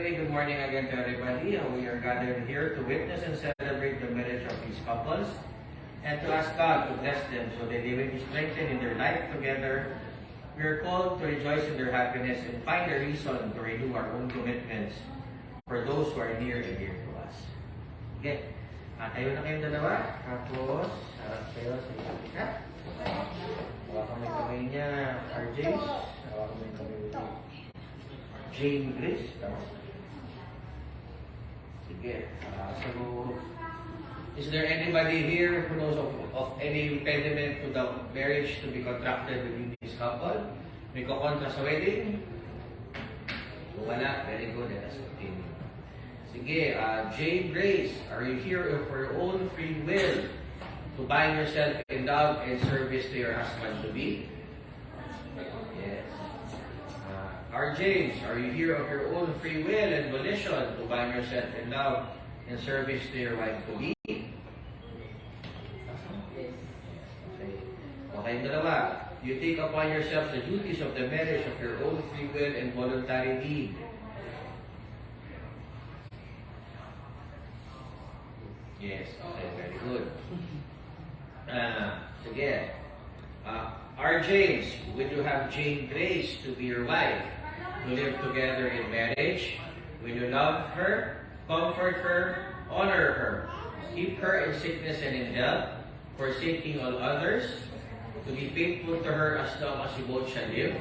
very good morning again to everybody. We are gathered here to witness and celebrate the marriage of these couples and to ask God to bless them so that they will be strengthened in their life together. We are called to rejoice in their happiness and find a reason to renew our own commitments for those who are near and dear to us. Okay. Tayo na kayong dalawa. Tapos, harap kayo sa isa't isa. Hawakan mo yung kamay niya, RJ. Hawakan mo yung kamay niya. Jane Grace. Sige. So, is there anybody here who knows of any impediment to the marriage to be contracted within this couple? May kukontra sa wedding? Wala. Very good. Let us continue. Sige. Jane Grace, are you here for your own free will to bind yourself in love and service to your husband-to-be? Yes. R. James, are you here of your own free will and volition to bind yourself in love and service to your wife-to-be? Okay, dalawa. You take upon yourselves the duties of the marriage of your own free will and voluntary deed. Yes, okay, very good. Sige. R. James, would you have Jane Grace to be your wife, to live together in marriage? Will you love her, comfort her, honor her, keep her in sickness and in health, forsaking all others, to be faithful to her as long as you both shall live?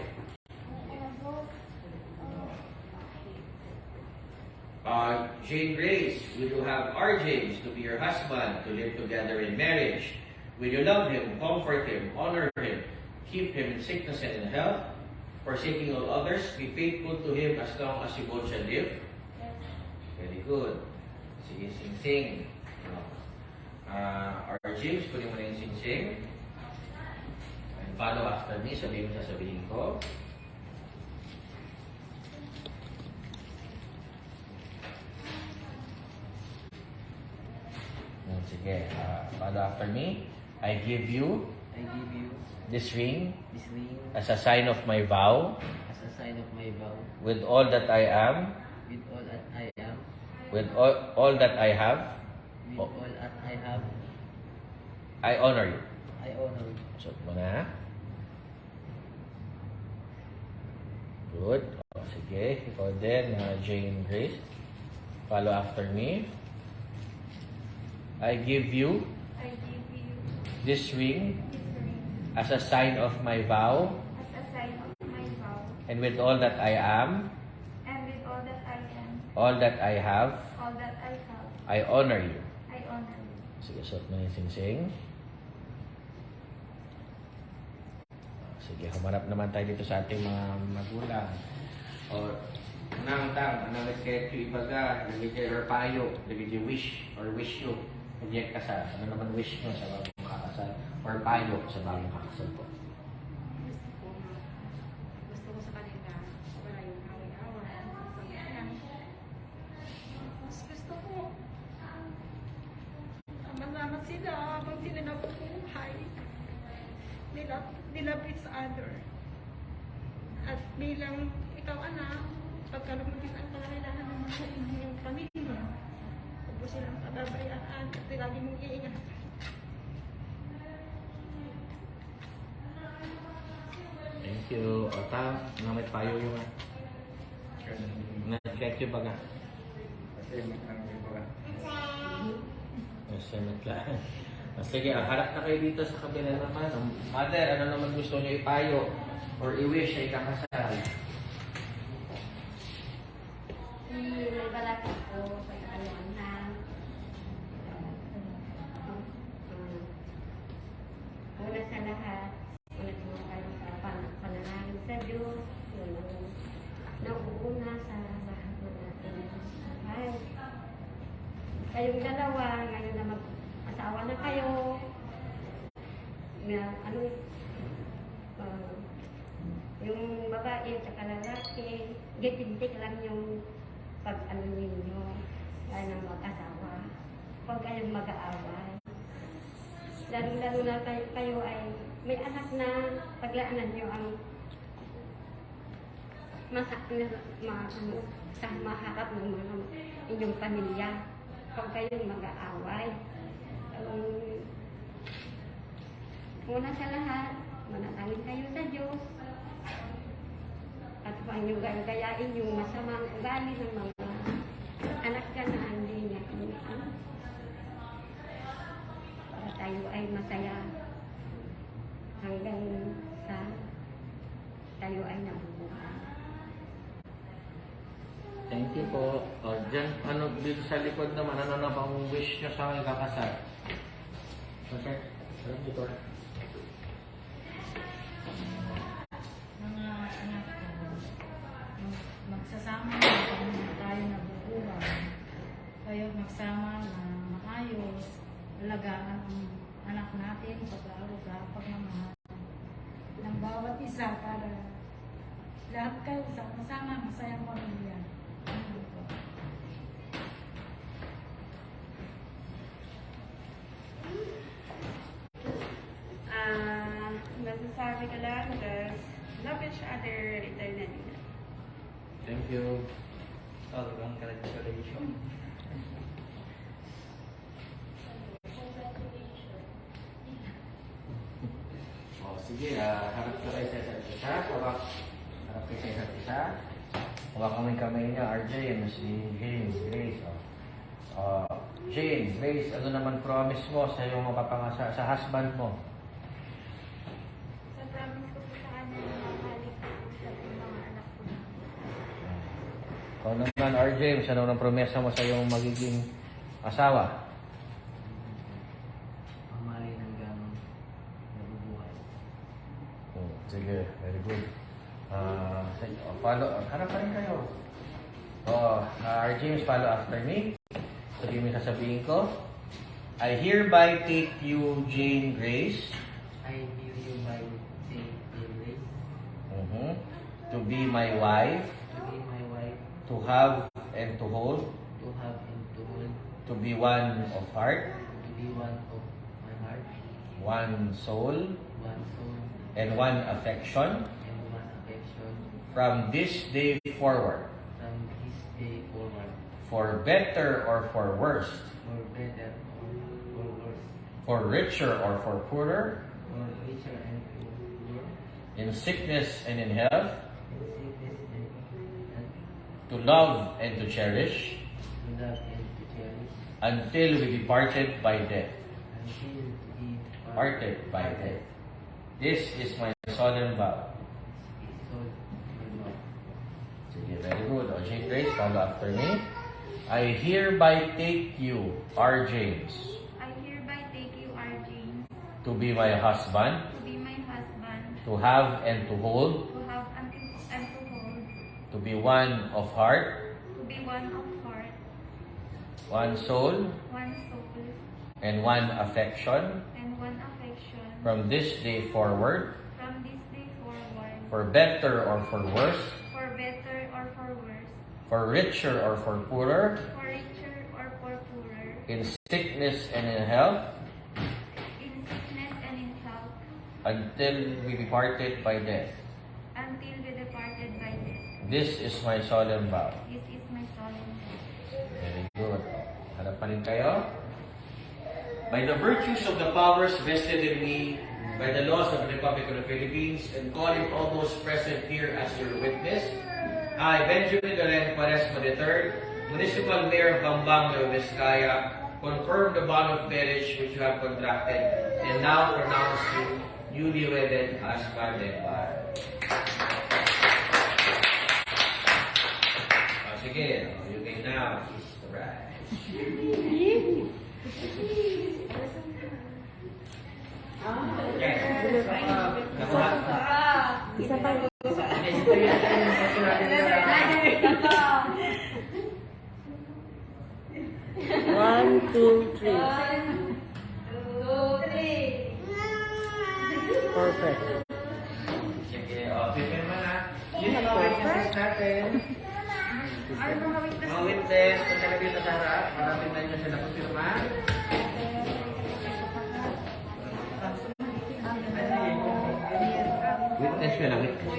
Jane Grace, will you have R. James to be your husband, to live together in marriage? Will you love him, comfort him, honor him, keep him in sickness and in health, forsaking all others, be faithful to him as long as you both shall live? Very good. Sige, sing-sing. R. James, kunin mo na yung sing-sing. And follow after me, sabihin mo sasabihin ko. Sige, follow after me. I give you this ring as a sign of my vow, with all that I am, with all that I have, I honor you. Suot mo na. Good. Sige, ikaw din, Jane Grace. Follow after me. I give you this ring as a sign of my vow, and with all that I am, all that I have, I honor you. Sige, suot mo yung sing-sing. Sige, humarap naman tayo dito sa ating mga magulang. O, nang nag-get you ibaga, nag-get your payo, nag-get wish or wish you. Hindi kasal. Ano naman wish nyo sa bagong kakasal? Or payo sa bagong kakasal po? Gusto ko sa kanila, wala yung away-away. Mas gusto ko, malamat sila habang sila nabubuhay. They love each other. At bilang ikaw anak, pagka lumabis ang pangailangan ng mga inyong pamilya, huwag mo silang pababayaan at lagi mong iingat. Thank you. Ota, namit payo yung nag-check yung baga. Masamit lang. Sige, harap na kayo dito sa kabila naman. Mother, ano naman gusto nyo ipayo or i-wish ay kakasal? Balapit ko sa katawan na una sa lahat, una tayo sa panalangin sa Diyos, yun ang nauuna sa lahat ng ating buhay. Kayong dalawa, ngayon na mag-asawa na kayo, na yung babae at lalaki, gitintik lang yung pag-ano ninyo, kaya ng mag-asawa, huwag kayong mag-aaway. Lalo na kayo ay may anak na paglaanan nyo ang sa maharap ng mga inyong pamilya. Huwag kayong mag-aaway. Una sa lahat, manatangin kayo sa Diyos. At huwag nyo gayain yung masamang ugali ng mga anak ka na hindi niya inian. Para tayo ay masaya hanggang sa tayo ay nabubuhay. Thank you po. Diyan, dito sa likod naman, ano na bang wish nyo sa mga kakasal? Okay. Dito. Mga anak ko, magsasama na kung tayo nabubuhay. Kayo magsama na maayos, alagaan ang anak natin, pag-aaruga, pagmamahal ng bawat isa para lahat kayo sama-sama masayang pamilya. Masasabi ko lang, just love each other eternally. Thank you. Congratulations. Sige, harap ka kayo sa isa't isa. Harap kayo sa isa't isa. Hawakan mo yung kamay niya, RJ, and si Jane, Grace. Jane, Grace, ano naman promise mo sa iyong mapapangasa, sa husband mo? Sa promise ko po sa kanya, mabalik ko po sa mga anak ko. Ikaw naman, RJ, ano nang promesa mo sa iyong magiging asawa? Pamahalin hanggang nabubuhay. Sige, very good. Harap pa rin kayo. James, follow after me. Sabihin mo yung sasabihin ko. I hereby take you, Jane Grace, I give you my faith in grace to be my wife, to be my wife, to have and to hold, to have and to hold, to be one of heart, to be one of my heart, one soul, one soul, and one affection and one affection from this day forward, from this day forward, for better or for worse, for better or for worse, for richer or for poorer, for richer and poorer, in sickness and in health, in sickness and health, to love and to cherish, to love and to cherish, until we be parted by death. until we Parted by death. This is my solemn vow. is sold my love. Sige, very good. Jane Grace, follow after me. I hereby take you, R. James, I hereby take you, R. James, to be my husband, to be my husband, to have and to hold, to have and to hold, to be one of heart, to be one of heart, one soul, one soul, and one affection and one affection from this day forward, from this day forward, for better or for worse, for better or for worse, for richer or for poorer, for richer or for poorer, in sickness and in health, in sickness and in health, until we be parted by death. until we departed by death. This is my solemn vow. This is my solemn vow. Very good. Hanap pa rin kayo. By the virtues of the powers vested in me, by the laws of the Republic of the Philippines, and calling all those present here as your witness, I, Benjamin Loren Quaresma III, Municipal Mayor of Bambang, Nueva Vizcaya, confirm the bond of marriage which you have contracted, and now pronounce you newly wedded husband and wife. Sige, you may now kiss the bride. Okay. Isa pa. One, two, three. Perfect. Sige, pirma na. Yun ang mga witnesses natin. Mga witness, kung talaga ito sa harap, marapin na nyo sila pirma. Witness yun, witness.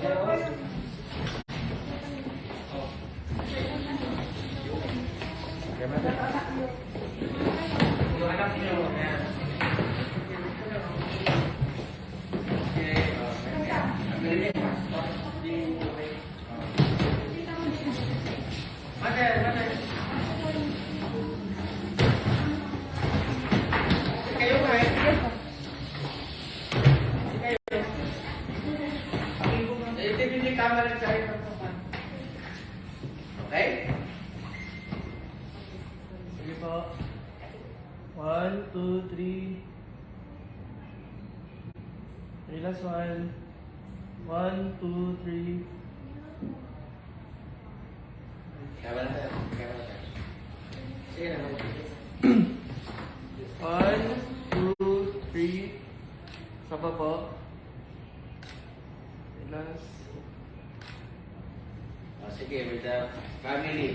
Yung anak niyo, yan. Okay, Mother, mother. Kayo ba eh? Itipin niyo yung camera sa akin. Okay? Sige po. 1, 2, 3. Okay, last one. 1, 2, 3. Camera tayo. Camera tayo. Sige na. 1, 2, 3. Isa pa po. Okay, last. Sige, with the family.